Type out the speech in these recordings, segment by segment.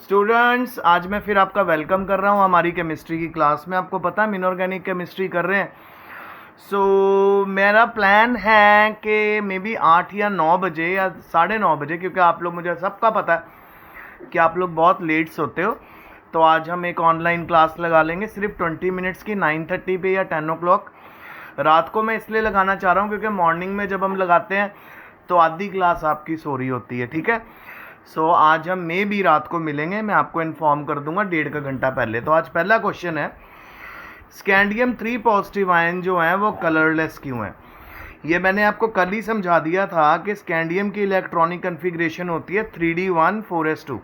Students, आज मैं फिर आपका वेलकम कर रहा हूँ हमारी केमिस्ट्री की क्लास में। आपको पता है इनऑर्गेनिक केमिस्ट्री कर रहे हैं। मेरा प्लान है कि मे बी 8 या 9 बजे या 9:30 बजे, क्योंकि आप लोग, मुझे सबका पता है कि आप लोग बहुत लेट सोते हो, तो आज हम एक ऑनलाइन क्लास लगा लेंगे सिर्फ 20 मिनट्स की 9:30 पे या 10 o'clock। रात को मैं इसलिए लगाना चाह रहा हूँ क्योंकि मॉर्निंग में जब हम लगाते हैं तो आधी क्लास आपकी सो रही होती है, ठीक है। आज हम मे भी रात को मिलेंगे, मैं आपको इन्फॉर्म कर दूंगा 1.5 घंटा पहले। तो आज पहला क्वेश्चन है, स्कैंडियम 3 पॉजिटिव आयन जो है वो कलरलेस क्यों है। ये मैंने आपको कल ही समझा दिया था कि स्कैंडियम की इलेक्ट्रॉनिक कन्फिग्रेशन होती है 3d1 4s2,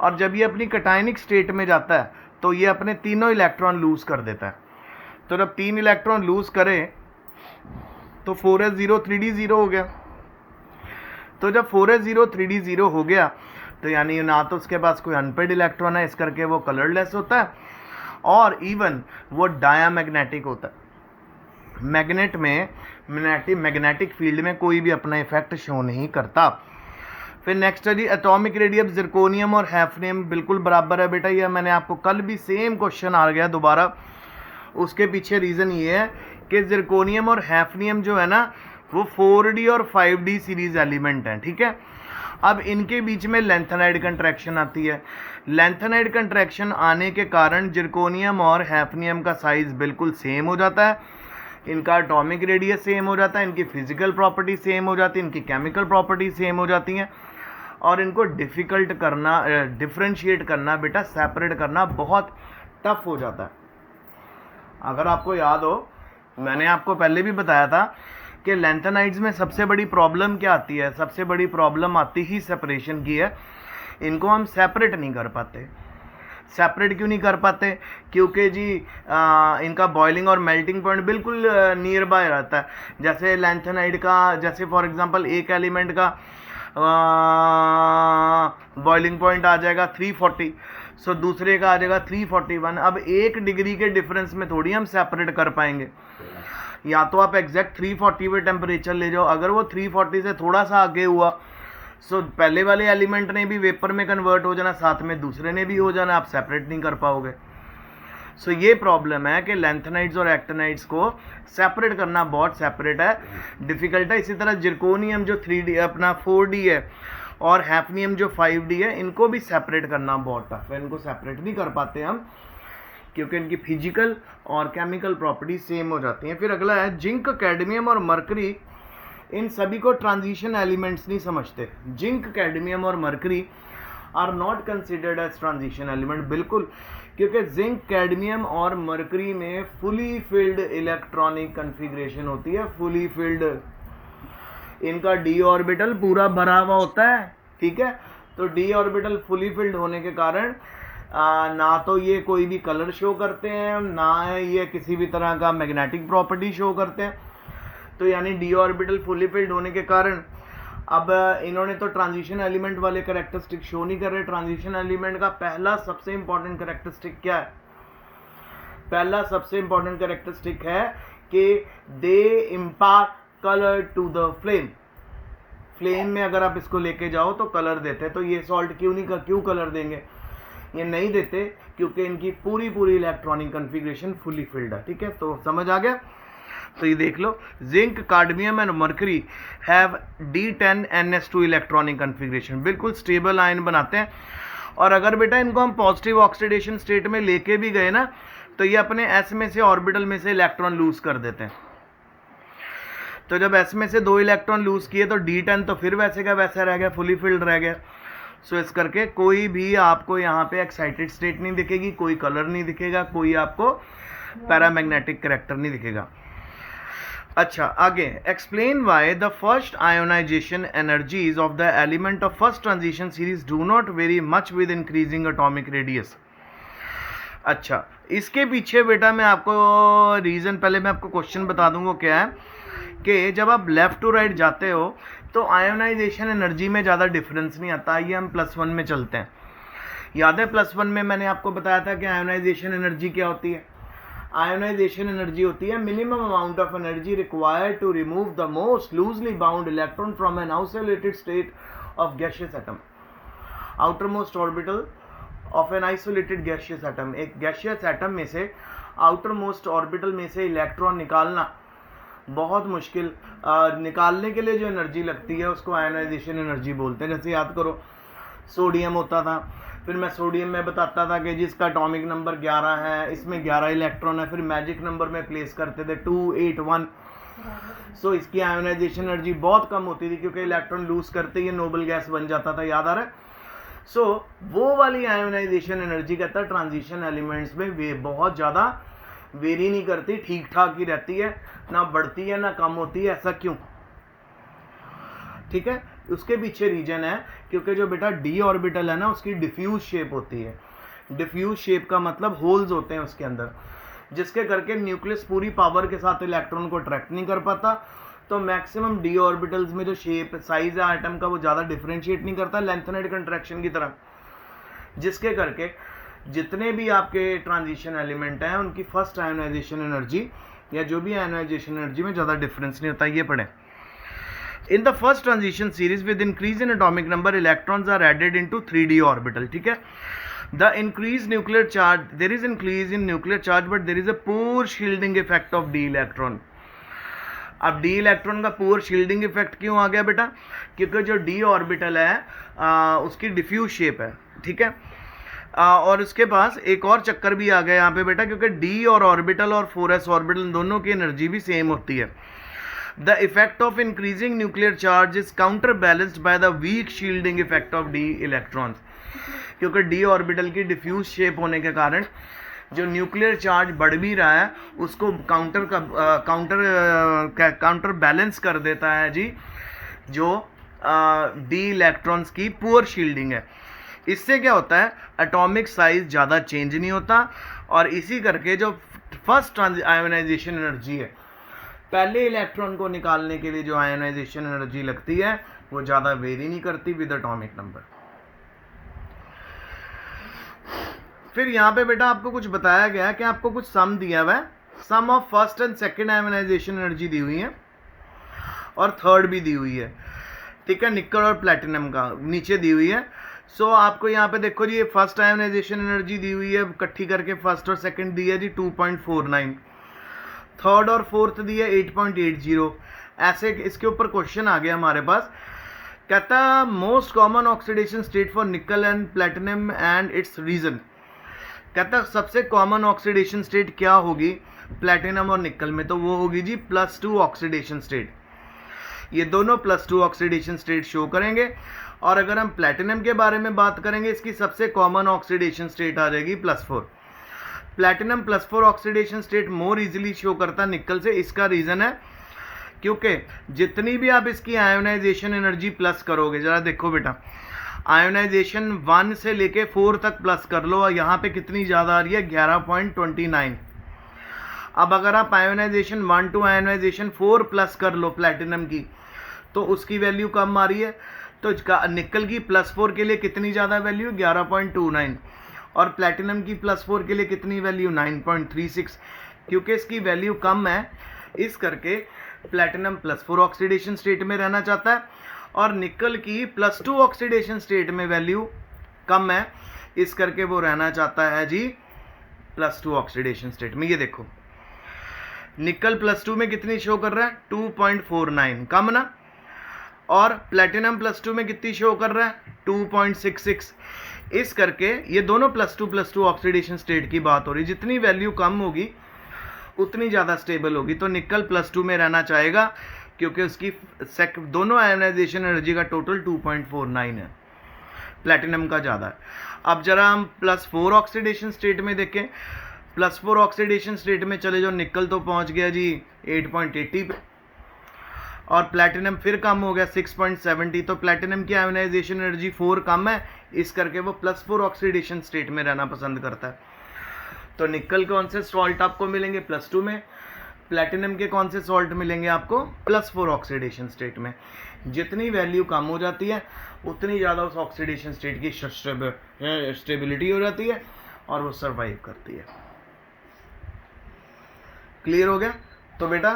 और जब ये अपनी कटायनिक स्टेट में जाता है तो ये अपने तीनों इलेक्ट्रॉन लूज कर देता है। तो जब 3 इलेक्ट्रॉन लूज करे तो 4s0 3d0 हो गया। तो जब 4s0 3d0 हो गया तो यानी ना तो उसके पास कोई अनपेड इलेक्ट्रॉन है, इस करके वो कलरलेस होता है, और इवन वो डायामैग्नेटिक होता है। मैग्नेट में मैग्नेटिक फील्ड में कोई भी अपना इफेक्ट शो नहीं करता। फिर नेक्स्ट है जी, एटॉमिक रेडियस जिरकोनियम और हैफनियम बिल्कुल बराबर है बेटा। ये मैंने आपको कल भी सेम क्वेश्चन आ गया दोबारा। उसके पीछे रीज़न ये है कि जिरकोनियम और हैफनियम जो है ना वो 4d और 5d सीरीज एलिमेंट हैं, ठीक है। अब इनके बीच में लेंथेनाइड कंट्रैक्शन आती है। लेंथेनाइड कंट्रैक्शन आने के कारण जिरकोनियम और हैफनियम का साइज बिल्कुल सेम हो जाता है, इनका एटॉमिक रेडियस सेम हो जाता है, इनकी फिजिकल प्रॉपर्टी सेम हो जाती है, इनकी केमिकल प्रॉपर्टी सेम हो जाती हैं, और इनको डिफ़िकल्ट करना, डिफ्रेंशिएट करना बेटा, सेपरेट करना बहुत टफ हो जाता है। अगर आपको याद हो, मैंने आपको पहले भी बताया था कि लेंथेनाइड्स में सबसे बड़ी प्रॉब्लम क्या आती है। सबसे बड़ी प्रॉब्लम आती ही सेपरेशन की है। इनको हम सेपरेट नहीं कर पाते। सेपरेट क्यों नहीं कर पाते? क्योंकि जी इनका बॉइलिंग और मेल्टिंग पॉइंट बिल्कुल नियर बाय रहता है। जैसे लेंथेनाइड का, जैसे फॉर एग्जांपल एक एलिमेंट का बॉइलिंग पॉइंट आ जाएगा 340, सो दूसरे का आ जाएगा 341। अब 1 डिग्री के डिफरेंस में थोड़ी हम सेपरेट कर पाएंगे। या तो आप एग्जैक्ट 340 पे टेम्परेचर ले जाओ, अगर वो 340 से थोड़ा सा आगे हुआ सो पहले वाले एलिमेंट ने भी वेपर में कन्वर्ट हो जाना, साथ में दूसरे ने भी हो जाना, आप सेपरेट नहीं कर पाओगे। सो ये प्रॉब्लम है कि लेंथेनाइड्स और एक्टिनाइड्स को सेपरेट करना बहुत सेपरेट है, डिफिकल्ट है। इसी तरह जिरकोनियम जो 3d अपना 4d है और हैफनियम जो 5d है, इनको भी सेपरेट करना बहुत टफ है। इनको सेपरेट नहीं कर पाते हम क्योंकि इनकी फिजिकल और केमिकल प्रॉपर्टी सेम हो जाती हैं। फिर अगला है जिंक, कैडमियम और मरकरी, इन सभी को ट्रांजिशन एलिमेंट्स नहीं समझते। जिंक, कैडमियम और mercury are not considered as transition element, बिल्कुल, क्योंकि जिंक, कैडमियम और मरकरी में फुली फिल्ड इलेक्ट्रॉनिक कन्फिग्रेशन होती है। फुली फिल्ड, इनका डी ऑर्बिटल पूरा भरा हुआ होता है, ठीक है। तो डी ऑर्बिटल फुली फिल्ड होने के कारण ना तो ये कोई भी कलर शो करते हैं, ना ये किसी भी तरह का मैग्नेटिक प्रॉपर्टी शो करते हैं। तो यानी डी ऑर्बिटल फुली फिल्ड होने के कारण अब इन्होंने तो ट्रांजिशन एलिमेंट वाले कैरेक्टरिस्टिक शो नहीं कर रहे। ट्रांजिशन एलिमेंट का पहला सबसे इंपॉर्टेंट कैरेक्टरिस्टिक क्या है? पहला सबसे इंपॉर्टेंट कैरेक्टरिस्टिक है कि they impart colour to the flame. Flame में अगर आप इसको लेके जाओ तो कलर देते हैं। तो ये सॉल्ट क्यों कलर देंगे? ये नहीं देते क्योंकि इनकी पूरी इलेक्ट्रॉनिक कन्फिग्रेशन फुली फिल्ड है, ठीक है। तो समझ आ गया? तो ये देख लो, zinc, cadmium and mercury have D10NS2 electronic configuration, बिल्कुल स्टेबल आयन बनाते हैं। और अगर बेटा इनको हम पॉजिटिव ऑक्सीडेशन स्टेट में लेके भी गए ना तो ये अपने S में से, ऑर्बिटल में से इलेक्ट्रॉन लूज कर देते हैं। तो जब S में से 2 इलेक्ट्रॉन लूज किए तो D10 तो फिर वैसे का वैसा रह गया, फुली फिल्ड रह गया। सो इस करके कोई भी आपको यहाँ पे एक्साइटेड स्टेट नहीं दिखेगी, कोई कलर नहीं दिखेगा, कोई आपको पैरामैग्नेटिक कैरेक्टर नहीं दिखेगा। अच्छा, आगे, explain why the first ionisation energies of the element of first transition series do not vary much with increasing atomic radius. अच्छा, इसके पीछे बेटा मैं आपको रीज़न, पहले मैं आपको क्वेश्चन बता दूंगा क्या है कि जब आप लेफ्ट टू राइट जाते हो तो आयोनाइजेशन एनर्जी में ज़्यादा डिफरेंस नहीं आता। ये हम +1 में चलते हैं। याद है +1 में मैंने आपको बताया था कि आयोनाइजेशन एनर्जी क्या होती है? आयोनाइजेशन एनर्जी होती है minimum amount of energy required to remove the most loosely bound electron from an isolated state of gaseous atom. Outermost orbital of an isolated gaseous atom, एक gaseous atom में से outer most orbital में से electron निकालना बहुत मुश्किल। निकालने के लिए जो एनर्जी लगती है उसको आयोनाइजेशन एनर्जी बोलते हैं। जैसे याद करो सोडियम होता था, फिर मैं सोडियम में बताता था कि जिसका एटॉमिक नंबर 11 है, इसमें 11 इलेक्ट्रॉन है, फिर मैजिक नंबर में प्लेस करते थे 281। सो इसकी आयोनाइजेशन एनर्जी बहुत कम होती थी क्योंकि इलेक्ट्रॉन लूज करते ही नोबल गैस बन जाता था, याद आ रहा है। सो वो वाली आयोनाइजेशन एनर्जी कहता है ट्रांजिशन एलिमेंट्स में वे बहुत ज़्यादा वेरी नहीं करती, ठीक ठाक ही रहती है, ना बढ़ती है ना कम होती है। ऐसा क्यों? ठीक है, उसके पीछे रीजन है क्योंकि जो बेटा डी ऑर्बिटल है ना उसकी डिफ्यूज शेप होती है। डिफ्यूज शेप का मतलब होल्स होते हैं उसके अंदर, जिसके करके न्यूक्लियस पूरी पावर के साथ इलेक्ट्रॉन को अट्रैक्ट नहीं कर पाता। तो मैक्सिमम डी ऑर्बिटल्स में जो शेप साइज है आइटम का वो ज़्यादा डिफरेंशिएट नहीं करता लेंथेनाइड कंट्रैक्शन की तरह, जिसके करके जितने भी आपके ट्रांजिशन एलिमेंट हैं उनकी फर्स्ट आयोनाइजेशन एनर्जी या जो भी आयोनाइजेशन एनर्जी में ज़्यादा डिफरेंस नहीं होता। ये पढ़ें। In the first transition series, with increase in atomic number, electrons are added into 3d orbital. ठीक है, the increased nuclear charge, there is increase in nuclear charge, but there is a poor shielding effect of d electron. अब d electron का पोर shielding effect क्यों आ गया बेटा? क्योंकि जो d orbital है उसकी डिफ्यूज शेप है, ठीक है। और उसके पास एक और चक्कर भी आ गया यहाँ पे बेटा, क्योंकि d और ऑर्बिटल और 4s ऑर्बिटल दोनों की एनर्जी भी सेम होती है। The effect of increasing nuclear charge is counterbalanced by the weak shielding effect of d electrons. क्योंकि d ऑर्बिटल की डिफ्यूज शेप होने के कारण जो न्यूक्लियर चार्ज बढ़ भी रहा है उसको काउंटर बैलेंस कर देता है जी जो d इलेक्ट्रॉन्स की पुअर शील्डिंग है। इससे क्या होता है, एटॉमिक साइज ज़्यादा चेंज नहीं होता और इसी करके जो फर्स्ट आयोनाइजेशन एनर्जी है, पहले इलेक्ट्रॉन को निकालने के लिए जो आयोनाइजेशन एनर्जी लगती है वो ज़्यादा वेरी नहीं करती विद एटॉमिक नंबर। फिर यहाँ पे बेटा आपको कुछ बताया गया है कि आपको कुछ सम दिया हुआ है, sum of first and second ionisation energy दी हुई है और थर्ड भी दी हुई है, ठीक है, निकल और प्लेटिनम का नीचे दी हुई है। सो आपको यहाँ पे देखो जी ये फर्स्ट आयोनाइजेशन एनर्जी दी हुई है, इकट्ठी करके फर्स्ट और सेकंड दी है जी 2.49, थर्ड और फोर्थ दी है 8.80। ऐसे इसके ऊपर क्वेश्चन आ गया हमारे पास, कहता most common oxidation state for nickel and platinum and its reason. कहता सबसे कॉमन ऑक्सीडेशन स्टेट क्या होगी प्लेटिनम और निकल में, तो वो होगी जी +2 ऑक्सीडेशन स्टेट। ये दोनों +2 ऑक्सीडेशन स्टेट शो करेंगे। और अगर हम प्लेटिनम के बारे में बात करेंगे इसकी सबसे कॉमन ऑक्सीडेशन स्टेट आ जाएगी +4। Platinum +4 oxidation state more easily show करता है निकल से। इसका रीज़न है क्योंकि जितनी भी आप इसकी आयोनाइजेशन एनर्जी प्लस करोगे, ज़रा देखो बेटा आयोनाइजेशन 1 से लेके 4 तक प्लस कर लो और यहाँ पे कितनी ज़्यादा आ रही है 11.29। अब अगर आप आयोनाइजेशन 1 टू आयोनाइजेशन 4 प्लस कर लो प्लैटिनम की तो उसकी वैल्यू कम आ रही है। तो निकल की +4 के लिए कितनी ज़्यादा वैल्यू 11.29 और प्लैटिनम की +4 के लिए कितनी वैल्यू 9.36। क्योंकि इसकी वैल्यू कम है इस करके प्लैटिनम +4 ऑक्सीडेशन स्टेट में रहना चाहता है और निकल की +2 ऑक्सीडेशन स्टेट में वैल्यू कम है इस करके वो रहना चाहता है जी +2 ऑक्सीडेशन स्टेट में। ये देखो निकल +2 में कितनी शो कर रहा है 2.49, कम ना, और प्लैटिनम +2 में कितनी शो कर रहा है 2.66। इस करके ये दोनों +2 ऑक्सीडेशन स्टेट की बात हो रही है। जितनी वैल्यू कम होगी उतनी ज़्यादा स्टेबल होगी। तो निकल +2 में रहना चाहेगा क्योंकि उसकी दोनों आयोनाइजेशन एनर्जी का टोटल 2.49 है, प्लैटिनम का ज़्यादा है। अब जरा हम +4 ऑक्सीडेशन स्टेट में देखें, +4 ऑक्सीडेशन स्टेट में चले जाओ, निकल तो पहुंच गया जी 8.80 पे और प्लैटिनम फिर कम हो गया 6.70। तो प्लैटिनम की आयोनाइजेशन एनर्जी 4 कम है इस करके वो +4 ऑक्सीडेशन स्टेट में रहना पसंद करता है। तो निकल कौन से सॉल्ट आपको मिलेंगे +2 में, प्लैटिनम के कौन से सॉल्ट मिलेंगे आपको +4 ऑक्सीडेशन स्टेट में। जितनी वैल्यू कम हो जाती है उतनी ज़्यादा उस ऑक्सीडेशन स्टेट की स्टेबिलिटी हो जाती है और वो सर्वाइव करती है। क्लियर हो गया? तो बेटा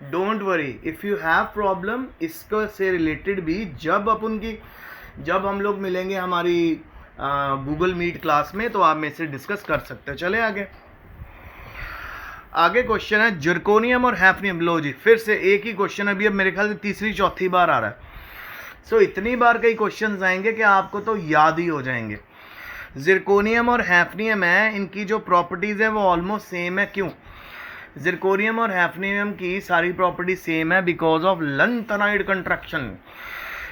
don't worry if you have problem, इसको से रिलेटेड भी जब अपन की जब हम लोग मिलेंगे हमारी गूगल मीट क्लास में तो आप मेरे से डिस्कस कर सकते हो। चले आगे। आगे क्वेश्चन है जर्कोनियम और हैफनियम। लो जी, फिर से एक ही क्वेश्चन, अभी अब मेरे ख्याल से तीसरी चौथी बार आ रहा है। सो इतनी बार कई क्वेश्चंस आएंगे कि आपको तो याद ही हो जाएंगे। जिरकोनियम और हैफनियम है, इनकी जो प्रॉपर्टीज़ है वो ऑलमोस्ट सेम है। क्यों? जिरकोनियम और हैफनियम की सारी प्रॉपर्टी सेम है बिकॉज ऑफ लैंथेनाइड कंट्रैक्शन।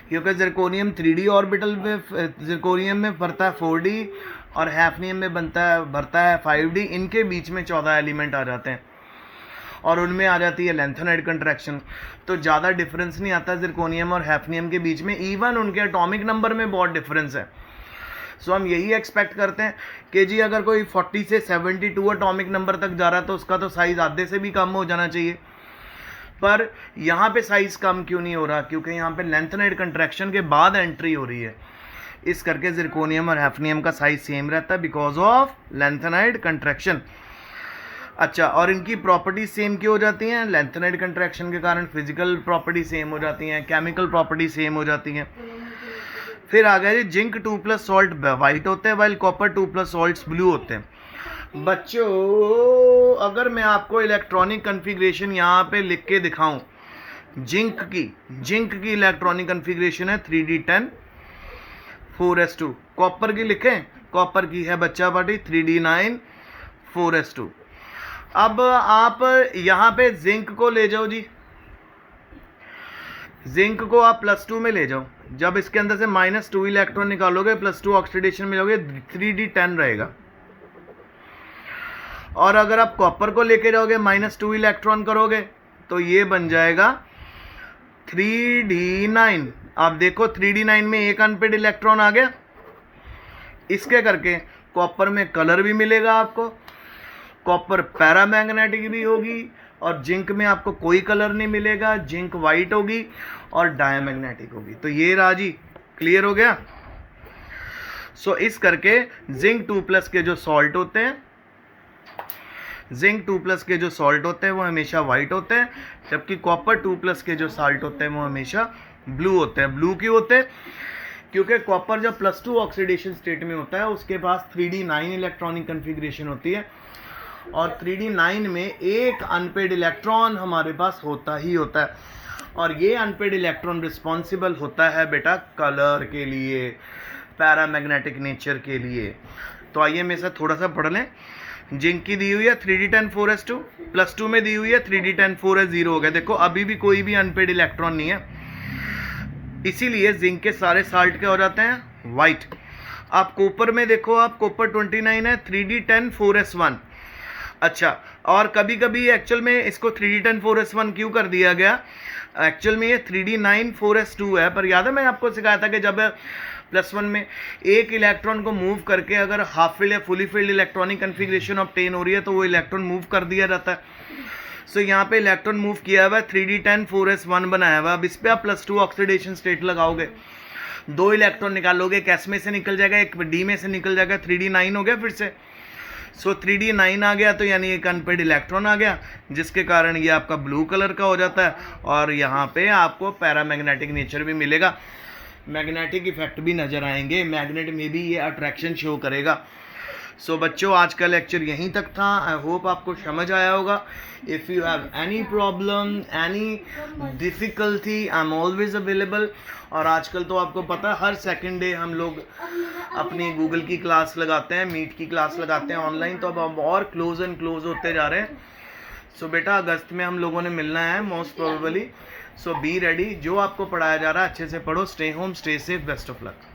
क्योंकि जिरकोनियम 3D ऑर्बिटल में, जिरकोनियम में भरता है 4D और हैफनियम में भरता है 5D। इनके बीच में 14 एलिमेंट आ जाते हैं और उनमें आ जाती है लैंथेनाइड कंट्रैक्शन। तो ज़्यादा डिफरेंस नहीं आता जिरकोनियम और हैफनियम के बीच में, इवन उनके एटॉमिक नंबर में बहुत डिफरेंस है। सो हम यही एक्सपेक्ट करते हैं कि जी अगर कोई 40 से 72 एटॉमिक नंबर तक जा रहा है तो उसका तो साइज़ आधे से भी कम हो जाना चाहिए। पर यहाँ पे साइज़ कम क्यों नहीं हो रहा? क्योंकि यहाँ पे लैंथेनाइड कंट्रैक्शन के बाद एंट्री हो रही है, इस करके जिरकोनियम और हैफनियम का साइज सेम रहता है बिकॉज ऑफ लैंथेनाइड कंट्रैक्शन। अच्छा, और इनकी प्रॉपर्टी सेम क्यों हो जाती हैं? लैंथेनाइड कंट्रैक्शन के कारण फिजिकल प्रॉपर्टी सेम हो जाती हैं, केमिकल प्रॉपर्टी सेम हो जाती हैं। फिर आ गया जी जिंक 2+ सॉल्ट वाइट होते हैं वाइल कॉपर 2+ सॉल्ट्स ब्लू होते हैं। बच्चों, अगर मैं आपको इलेक्ट्रॉनिक कन्फिग्रेशन यहाँ पे लिख के दिखाऊं, जिंक की इलेक्ट्रॉनिक कन्फिग्रेशन है 3D10 4s2। कॉपर की लिखें, कॉपर की है बच्चा पार्टी 3D9 4s2। अब आप यहाँ पे जिंक को ले जाओ जी, जिंक को आप +2 में ले जाओ। जब इसके अंदर से -2 इलेक्ट्रॉन निकालोगे, +2 ऑक्सीडेशन में जाओगे, 3D10 रहेगा। और अगर आप कॉपर को लेके जाओगे, -2 इलेक्ट्रॉन करोगे तो ये बन जाएगा 3D9। आप देखो 3D9 में एक अनपेड इलेक्ट्रॉन आ गया। इसके करके कॉपर में कलर भी मिलेगा आपको, कॉपर पैरामैग्नेटिक भी होगी, और जिंक में आपको कोई कलर नहीं मिलेगा, जिंक वाइट होगी और डायमैग्नेटिक होगी। तो ये राजी क्लियर हो गया। सो इस करके जिंक 2+ के जो सॉल्ट होते हैं, जिंक 2+ के जो सॉल्ट होते हैं वो हमेशा वाइट होते हैं, जबकि कॉपर 2+ के जो सॉल्ट होते हैं वो हमेशा ब्लू होते हैं। ब्लू क्यों होते हैं? क्योंकि कॉपर जब +2 ऑक्सीडेशन स्टेट में होता है उसके पास 3D9 इलेक्ट्रॉनिक कन्फिग्रेशन होती है, और 3D9 में एक अनपेड इलेक्ट्रॉन हमारे पास होता ही होता है, और ये अनपेड इलेक्ट्रॉन रिस्पॉन्सिबल होता है बेटा कलर के लिए, पैरामैग्नेटिक नेचर के लिए। तो आइए मेरे साथ थोड़ा सा पढ़ लें। जिंक की दी हुई है 3D10 4s2, +2 में दी हुई है 3D10 4s0 हो गया। देखो अभी भी कोई भी अनपेड इलेक्ट्रॉन नहीं है, इसीलिए जिंक के सारे साल्ट क्या हो जाते हैं? वाइट। आप कॉपर में देखो, आप कॉपर 29 है 3D10 4s1। अच्छा, और कभी कभी एक्चुअल में इसको 3D10 4s1 क्यों कर दिया गया? एक्चुअल में ये 3D9 4s2 है। पर याद है मैंने आपको सिखाया था कि जब +1 में एक इलेक्ट्रॉन को मूव करके अगर हाफ फिल्ड या fully filled electronic configuration obtain हो रही है तो वो इलेक्ट्रॉन मूव कर दिया जाता है। सो यहाँ पे इलेक्ट्रॉन मूव किया हुआ है, 3D10 4s1 बनाया हुआ है। अब इस पर आप +2 ऑक्सीडेशन स्टेट लगाओगे, 2 इलेक्ट्रॉन निकालोगे, कैस में से निकल जाएगा, एक डी में से निकल जाएगा, 3D9 हो गया फिर से। सो 3D9 आ गया तो यानी एक अनपेड इलेक्ट्रॉन आ गया, जिसके कारण ये आपका ब्लू कलर का हो जाता है, और यहाँ पे आपको पैरामैग्नेटिक नेचर भी मिलेगा, मैग्नेटिक इफेक्ट भी नज़र आएंगे, मैग्नेट में भी ये अट्रैक्शन शो करेगा। सो बच्चों, आज का लेक्चर यहीं तक था। आई होप आपको समझ आया होगा। If you have any problem, any difficulty, I am always available. और आजकल तो आपको पता है हर सेकंड डे हम लोग अपनी गूगल की क्लास लगाते हैं, मीट की क्लास लगाते हैं ऑनलाइन। तो अब हम और क्लोज एंड क्लोज होते जा रहे हैं। सो बेटा, अगस्त में हम लोगों ने मिलना है most probably. So be ready. जो आपको पढ़ाया जा रहा है अच्छे से पढ़ो। Stay home, stay safe, best of luck.